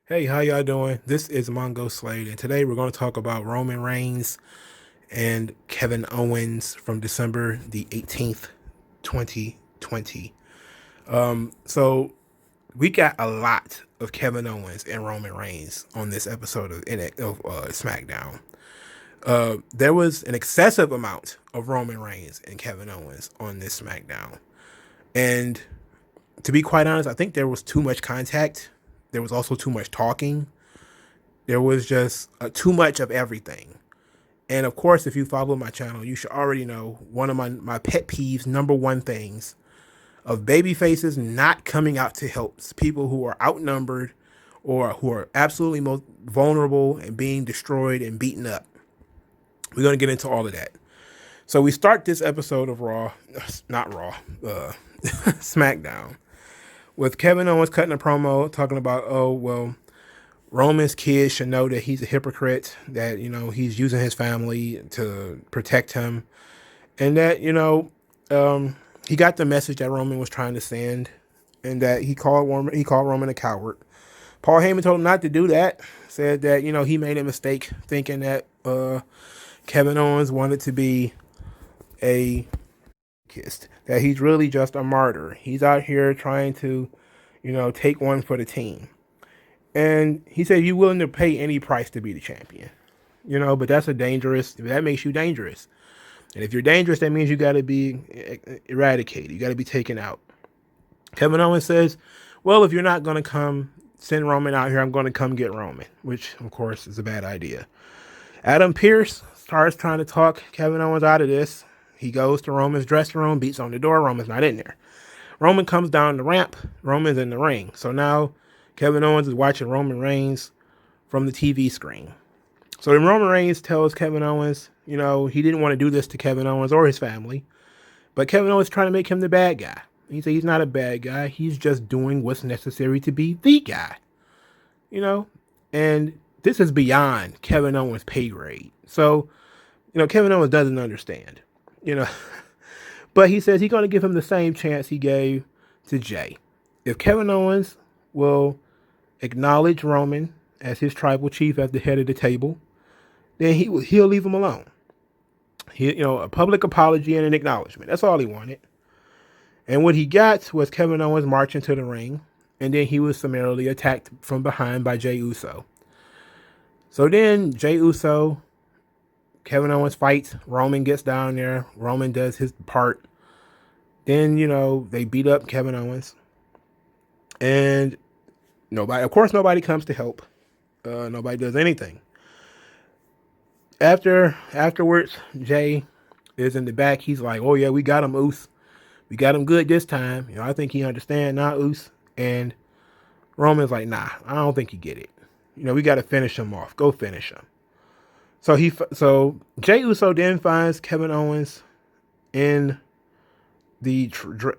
Hey, how y'all doing? This is Mongo Slade, and today we're going to talk about Roman Reigns and Kevin Owens from December the 18th, 2020. So we got a lot of Kevin Owens and Roman Reigns on this episode of Smackdown. There was an excessive amount of Roman Reigns and Kevin Owens on this Smackdown. And to be quite honest, I think there was too much contact. There was also too much talking. There was just too much of everything. And of course, if you follow my channel, you should already know one of my pet peeves, number one things of baby faces not coming out to help people who are outnumbered or who are absolutely most vulnerable and being destroyed and beaten up. We're going to get into all of that. So we start this episode of Raw, not Raw, SmackDown, with Kevin Owens cutting a promo talking about, oh, well, Roman's kids should know that he's a hypocrite, that, he's using his family to protect him, and that, he got the message that Roman was trying to send, and that he called Roman a coward. Paul Heyman told him not to do that, said that, he made a mistake thinking that Kevin Owens wanted to be a kissed, that he's really just a martyr. He's out here trying to, take one for the team. And he said, you're willing to pay any price to be the champion, but that makes you dangerous. And if you're dangerous, that means you got to be eradicated. You got to be taken out. Kevin Owens says, well, if you're not going to come send Roman out here, I'm going to come get Roman, which of course is a bad idea. Adam Pearce starts trying to talk Kevin Owens out of this. He goes to Roman's dressing room, beats on the door. Roman's not in there. Roman comes down the ramp. Roman's in the ring. So now Kevin Owens is watching Roman Reigns from the TV screen. So then Roman Reigns tells Kevin Owens, he didn't want to do this to Kevin Owens or his family. But Kevin Owens is trying to make him the bad guy. He said he's not a bad guy. He's just doing what's necessary to be the guy. And this is beyond Kevin Owens' pay grade. So, Kevin Owens doesn't understand, But he says he's going to give him the same chance he gave to Jay. If Kevin Owens will acknowledge Roman as his tribal chief at the head of the table, then he'll leave him alone. A public apology and an acknowledgement. That's all he wanted. And what he got was Kevin Owens marching to the ring, and then he was summarily attacked from behind by Jey Uso. So then Jey Uso, Kevin Owens fights. Roman gets down there. Roman does his part. Then, they beat up Kevin Owens. And nobody comes to help. Nobody does anything. Afterwards, Jay is in the back. He's like, oh yeah, we got him, Oos. We got him good this time. I think he understands now, Oos. And Roman's like, nah, I don't think you get it. We got to finish him off. Go finish him. So Jey Uso then finds Kevin Owens in the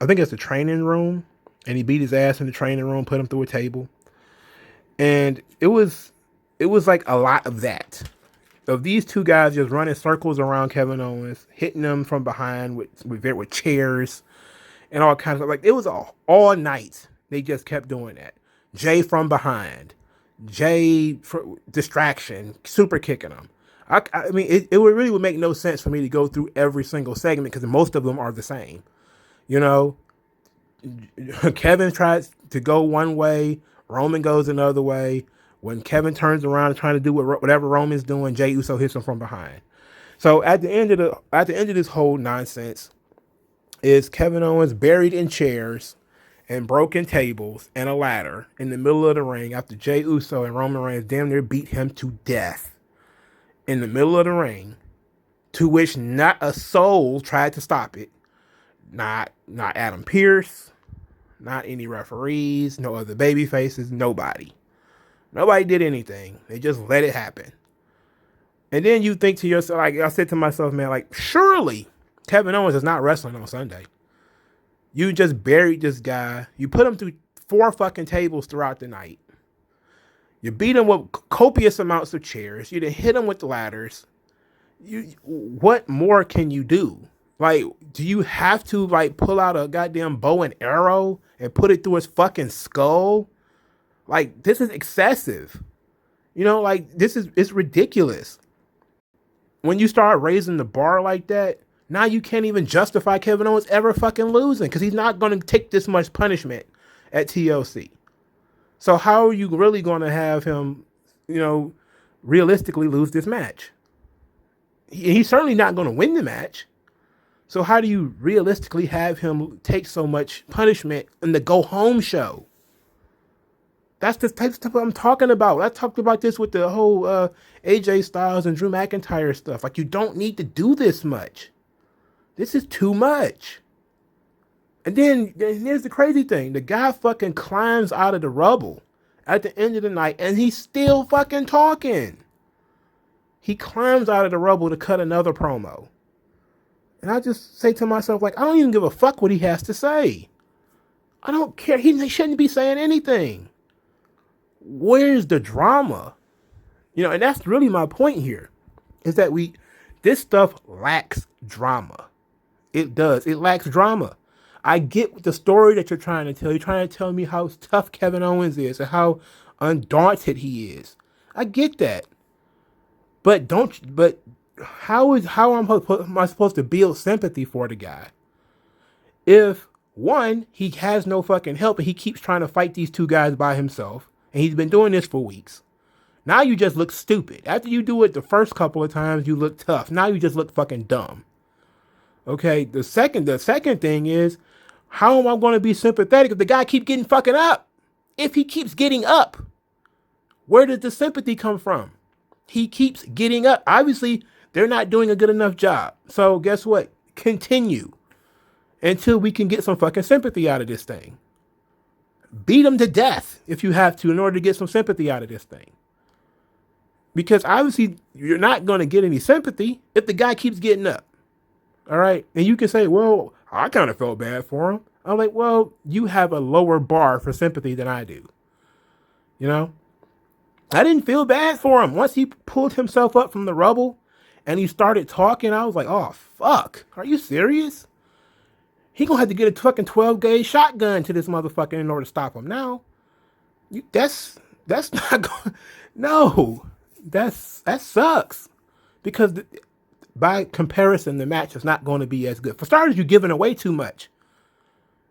I think it's the training room, and he beat his ass in the training room, put him through a table, and it was like a lot of that, of these two guys just running circles around Kevin Owens, hitting him from behind with chairs and all kinds of, like, it was all night. They just kept doing that. Jay from behind, Jay for distraction, super kicking him. I mean, it really would make no sense for me to go through every single segment because most of them are the same. Kevin tries to go one way, Roman goes another way. When Kevin turns around and trying to do whatever Roman's doing, Jey Uso hits him from behind. So at the end of this whole nonsense is Kevin Owens buried in chairs and broken tables and a ladder in the middle of the ring after Jey Uso and Roman Reigns damn near beat him to death in the middle of the ring, to which not a soul tried to stop it. Not Adam Pearce, not any referees, no other baby faces, nobody. Nobody did anything. They just let it happen. And then you think to yourself, like I said to myself, man, like, surely Kevin Owens is not wrestling on Sunday. You just buried this guy. You put him through 4 fucking tables throughout the night. You beat him with copious amounts of chairs. You done hit him with the ladders. What more can you do? Like, do you have to, like, pull out a goddamn bow and arrow and put it through his fucking skull? Like, this is excessive. You know, like, it's ridiculous. When you start raising the bar like that, now you can't even justify Kevin Owens ever fucking losing, because he's not going to take this much punishment at TLC. So how are you really going to have him, realistically lose this match? He's certainly not going to win the match. So how do you realistically have him take so much punishment in the go home show? That's the type of stuff I'm talking about. I talked about this with the whole AJ Styles and Drew McIntyre stuff. Like, you don't need to do this much. This is too much. And then here's the crazy thing. The guy fucking climbs out of the rubble at the end of the night, and he's still fucking talking. He climbs out of the rubble to cut another promo. And I just say to myself, like, I don't even give a fuck what he has to say. I don't care. He shouldn't be saying anything. Where's the drama? And that's really my point here, is that this stuff lacks drama. It does. It lacks drama. I get the story that you're trying to tell. You're trying to tell me how tough Kevin Owens is and how undaunted he is. I get that. But how am I supposed to build sympathy for the guy if, one, he has no fucking help and he keeps trying to fight these two guys by himself, and he's been doing this for weeks? Now you just look stupid. After you do it the first couple of times, you look tough. Now you just look fucking dumb. Okay, the second thing is, how am I going to be sympathetic if the guy keeps getting fucking up? If he keeps getting up, where does the sympathy come from? He keeps getting up. Obviously, they're not doing a good enough job. So guess what? Continue until we can get some fucking sympathy out of this thing. Beat him to death if you have to in order to get some sympathy out of this thing. Because obviously, you're not going to get any sympathy if the guy keeps getting up. All right? And you can say, well, I kind of felt bad for him. I'm like, well, you have a lower bar for sympathy than I do. I didn't feel bad for him. Once he pulled himself up from the rubble and he started talking, I was like, oh, fuck. Are you serious? He gonna have to get a fucking 12-gauge shotgun to this motherfucker in order to stop him. Now, that's not going. No, that sucks, because by comparison, the match is not going to be as good. For starters, you're giving away too much.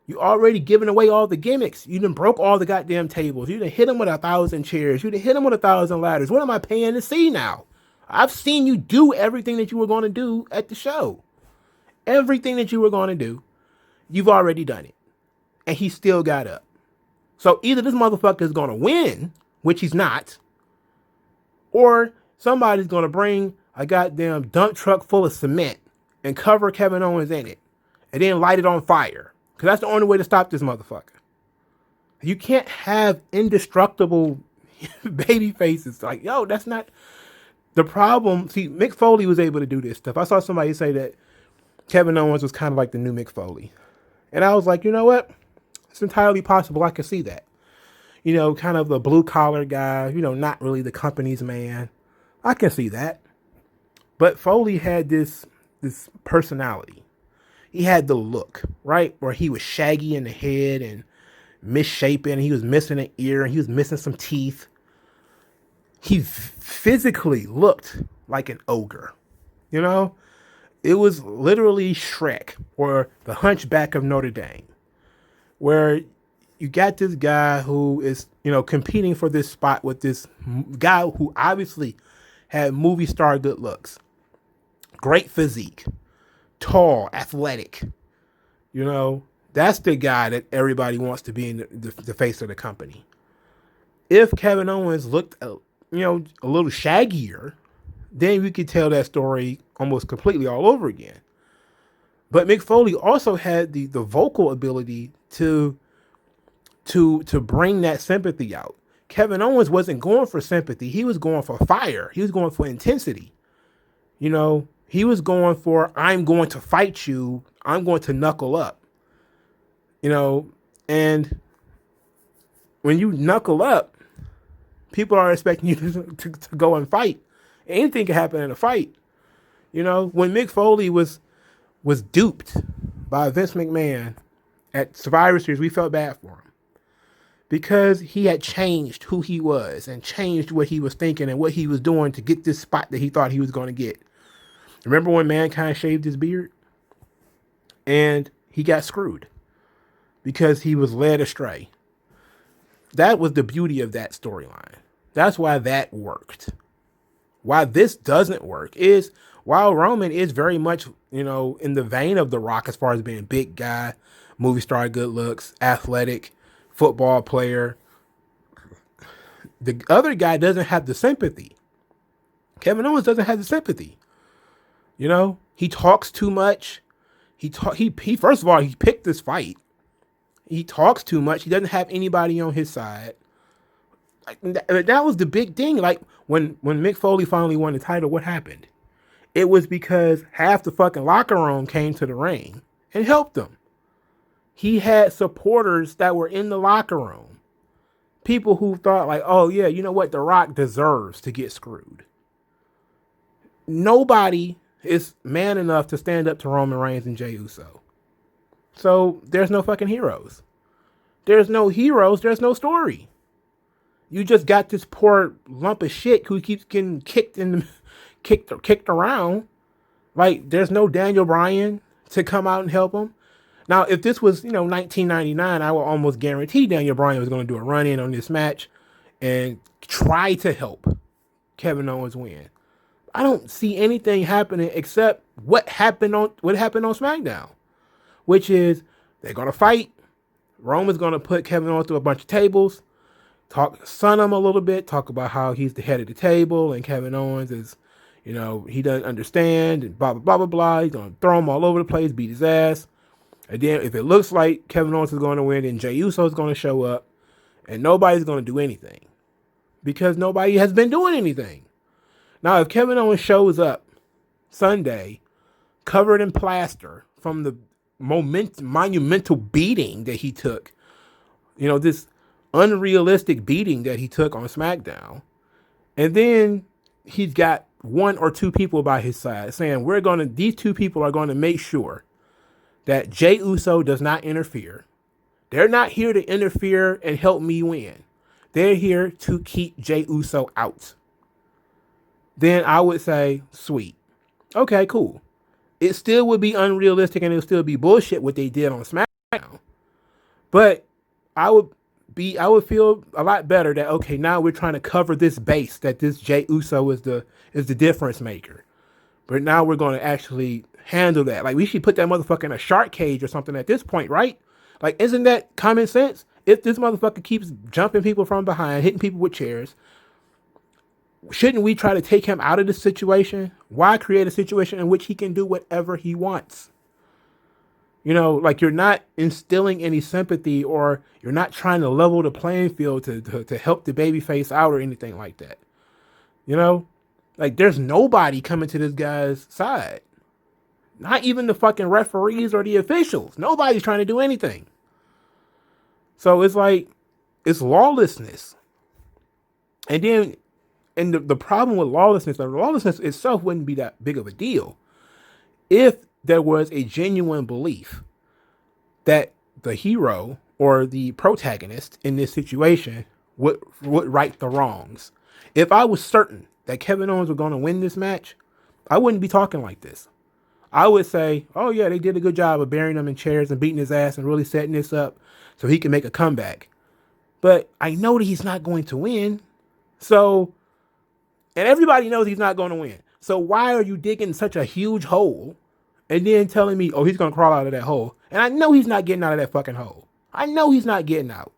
You already giving away all the gimmicks. You done broke all the goddamn tables. You done hit him with 1,000 chairs. You done hit him with 1,000 ladders. What am I paying to see now? I've seen you do everything that you were going to do at the show. Everything that you were going to do, you've already done it. And he still got up. So either this motherfucker is going to win, which he's not, or somebody's going to bring a goddamn dump truck full of cement and cover Kevin Owens in it and then light it on fire. Because that's the only way to stop this motherfucker. You can't have indestructible baby faces. Like, yo, that's not the problem. See, Mick Foley was able to do this stuff. I saw somebody say that Kevin Owens was kind of like the new Mick Foley. And I was like, you know what? It's entirely possible. I can see that. Kind of the blue collar guy, not really the company's man. I can see that. But Foley had this personality. He had the look, right? Where he was shaggy in the head and misshapen. He was missing an ear and he was missing some teeth. He physically looked like an ogre. It was literally Shrek or the Hunchback of Notre Dame, where you got this guy who is, competing for this spot with this guy who obviously had movie star good looks, great physique, tall, athletic. That's the guy that everybody wants to be in the face of the company. If Kevin Owens looked, a little shaggier, then we could tell that story almost completely all over again. But Mick Foley also had the vocal ability to bring that sympathy out. Kevin Owens wasn't going for sympathy. He was going for fire. He was going for intensity. He was going for, I'm going to fight you. I'm going to knuckle up. And when you knuckle up, people are expecting you to go and fight. Anything can happen in a fight. When Mick Foley was duped by Vince McMahon at Survivor Series, we felt bad for him. because he had changed who he was and changed what he was thinking and what he was doing to get this spot that he thought he was going to get. Remember when Mankind shaved his beard? And he got screwed because he was led astray. That was the beauty of that storyline. That's why that worked. Why this doesn't work is while Roman is very much, in the vein of The Rock as far as being big guy, movie star, good looks, athletic, football player, the other guy doesn't have the sympathy. Kevin Owens doesn't have the sympathy. He talks too much. He first of all, he picked this fight. He talks too much. He doesn't have anybody on his side. That was the big thing. Like when Mick Foley finally won the title, what happened? It was because half the fucking locker room came to the ring and helped him. He had supporters that were in the locker room. People who thought like, oh yeah, you know what? The Rock deserves to get screwed. Nobody is man enough to stand up to Roman Reigns and Jey Uso. So there's no fucking heroes. There's no heroes. There's no story. You just got this poor lump of shit who keeps getting kicked around. Like there's no Daniel Bryan to come out and help him. Now, if this was 1999, I would almost guarantee Daniel Bryan was going to do a run-in on this match and try to help Kevin Owens win. I don't see anything happening except what happened on SmackDown, which is they're going to fight. Roman's going to put Kevin Owens through a bunch of tables, sun him a little bit, talk about how he's the head of the table and Kevin Owens is, he doesn't understand and blah, blah, blah, blah, blah. He's going to throw him all over the place, beat his ass. And then if it looks like Kevin Owens is going to win, then Jey Uso is going to show up and nobody's going to do anything because nobody has been doing anything. Now, if Kevin Owens shows up Sunday covered in plaster from the monumental beating that he took, this unrealistic beating that he took on SmackDown, and then he's got one or two people by his side saying, these two people are going to make sure that Jey Uso does not interfere. They're not here to interfere and help me win. They're here to keep Jey Uso out. Then I would say, sweet. Okay, cool. It still would be unrealistic and it would still be bullshit what they did on SmackDown. But I would feel a lot better that, okay, now we're trying to cover this base that this Jey Uso is the difference maker. But now we're going to actually handle that. Like, we should put that motherfucker in a shark cage or something at this point, right? Like, isn't that common sense? If this motherfucker keeps jumping people from behind, hitting people with chairs, shouldn't we try to take him out of this situation? Why create a situation in which he can do whatever he wants? Like you're not instilling any sympathy or you're not trying to level the playing field to help the babyface out or anything like that. Like there's nobody coming to this guy's side. Not even the fucking referees or the officials. Nobody's trying to do anything. So it's like, it's lawlessness. And the problem with lawlessness itself wouldn't be that big of a deal if there was a genuine belief that the hero or the protagonist in this situation would right the wrongs. If I was certain that Kevin Owens was going to win this match, I wouldn't be talking like this. I would say, oh yeah, they did a good job of burying him in chairs and beating his ass and really setting this up so he can make a comeback. But I know that he's not going to win. So, and everybody knows he's not going to win. So why are you digging such a huge hole and then telling me, oh, he's going to crawl out of that hole? And I know he's not getting out of that fucking hole. I know he's not getting out.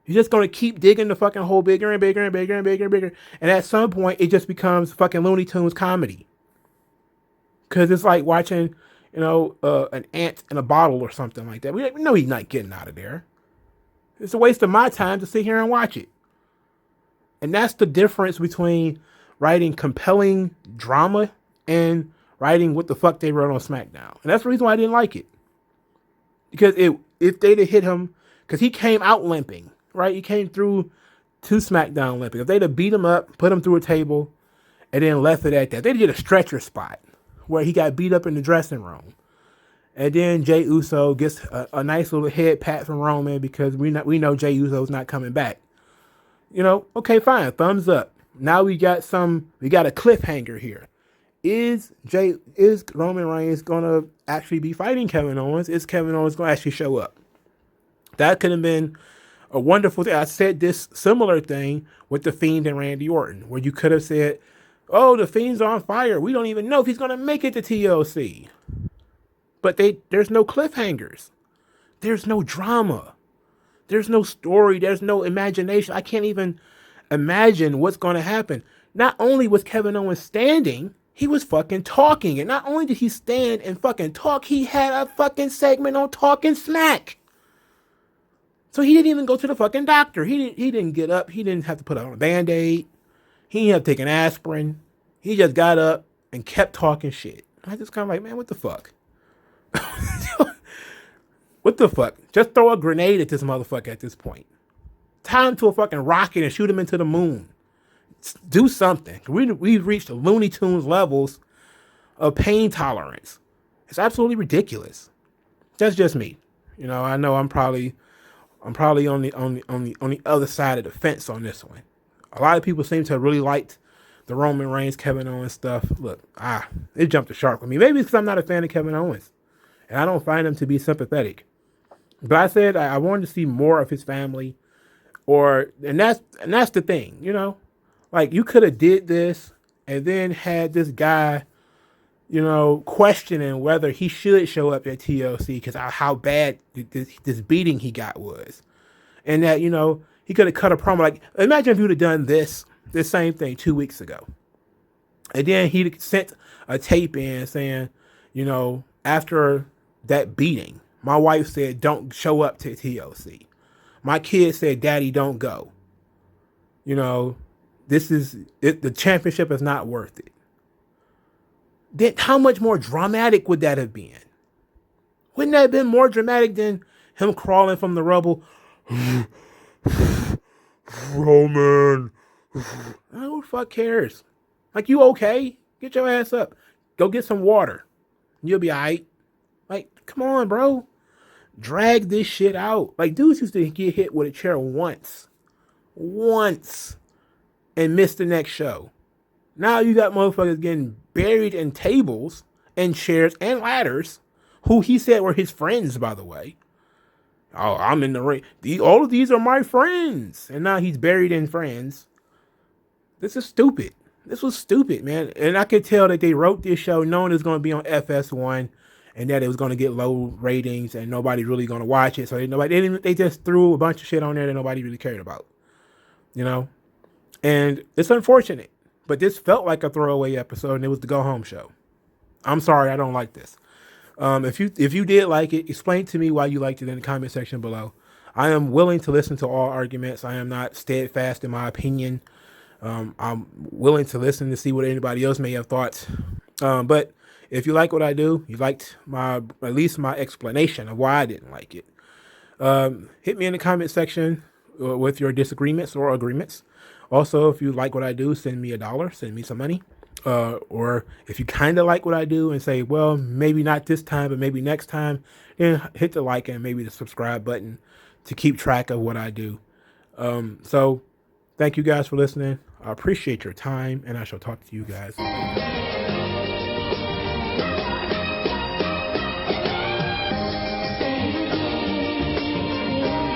He's just going to keep digging the fucking hole bigger and bigger and bigger and bigger and bigger. And at some point, it just becomes fucking Looney Tunes comedy. Because it's like watching, an ant in a bottle or something like that. We know he's not getting out of there. It's a waste of my time to sit here and watch it. And that's the difference between writing compelling drama and writing what the fuck they wrote on SmackDown. And that's the reason why I didn't like it. Because if they'd have hit him, because he came out limping, right? He came through to SmackDown limping. If they'd have beat him up, put him through a table, and then left it at that, they did a stretcher spot where he got beat up in the dressing room. And then Jey Uso gets a nice little head pat from Roman because we know Jey Uso's not coming back. You know, okay, fine, thumbs up. Now we got a cliffhanger here. Is Roman Reigns gonna actually be fighting Kevin Owens? Is Kevin Owens gonna actually show up? That could have been a wonderful thing. I said this similar thing with The Fiend and Randy Orton, where you could have said, oh, The Fiend's on fire. We don't even know if he's gonna make it to TLC. But there's no cliffhangers. There's no drama. There's no story. There's no imagination. I can't even imagine what's going to happen. Not only was Kevin Owens standing, he was fucking talking. And not only did he stand and fucking talk, he had a fucking segment on Talking Smack. So he didn't even go to the fucking doctor. He didn't get up. He didn't have to put on a Band-Aid. He didn't have to take an aspirin. He just got up and kept talking shit. I just kind of like, man, what the fuck? What the fuck? Just throw a grenade at this motherfucker at this point. Tie him to a fucking rocket and shoot him into the moon. Do something. We've reached the Looney Tunes levels of pain tolerance. It's absolutely ridiculous. That's just me. You know, I know I'm probably on the other side of the fence on this one. A lot of people seem to have really liked the Roman Reigns, Kevin Owens stuff. Look, it jumped the shark with me. Maybe it's because I'm not a fan of Kevin Owens. And I don't find him to be sympathetic. But I said I wanted to see more of his family. And that's the thing, you know? Like, you could have did this and then had this guy, you know, questioning whether he should show up at TLC because how bad this beating he got was. And that, you know, he could have cut a promo. Like, imagine if you would have done this same thing 2 weeks ago. And then he sent a tape in saying, you know, after that beating, my wife said, don't show up to TLC. My kid said, Daddy, don't go. You know, the championship is not worth it. Then how much more dramatic would that have been? Wouldn't that have been more dramatic than him crawling from the rubble? Roman. Who the fuck cares? Like, you okay? Get your ass up. Go get some water. You'll be all right. Like, come on, bro. Drag this shit out. Like, dudes used to get hit with a chair once, and miss the next show. Now you got motherfuckers getting buried in tables and chairs and ladders, who he said were his friends, by the way. Oh, I'm in the ring. All of these are my friends. And now he's buried in friends. This is stupid. This was stupid, man. And I could tell that they wrote this show knowing it was going to be on FS1 and that it was going to get low ratings and nobody's really going to watch it. So they just threw a bunch of shit on there that nobody really cared about. You know? And it's unfortunate. But this felt like a throwaway episode and it was the go home show. I'm sorry, I don't like this. If you did like it, explain to me why you liked it in the comment section below. I am willing to listen to all arguments. I am not steadfast in my opinion. I'm willing to listen to see what anybody else may have thought. But if you like what I do, you liked at least my explanation of why I didn't like it. Hit me in the comment section with your disagreements or agreements. Also, if you like what I do, send me $1, send me some money. Or if you kind of like what I do and say, well, maybe not this time, but maybe next time, then hit the like and maybe the subscribe button to keep track of what I do. So thank you guys for listening. I appreciate your time and I shall talk to you guys later.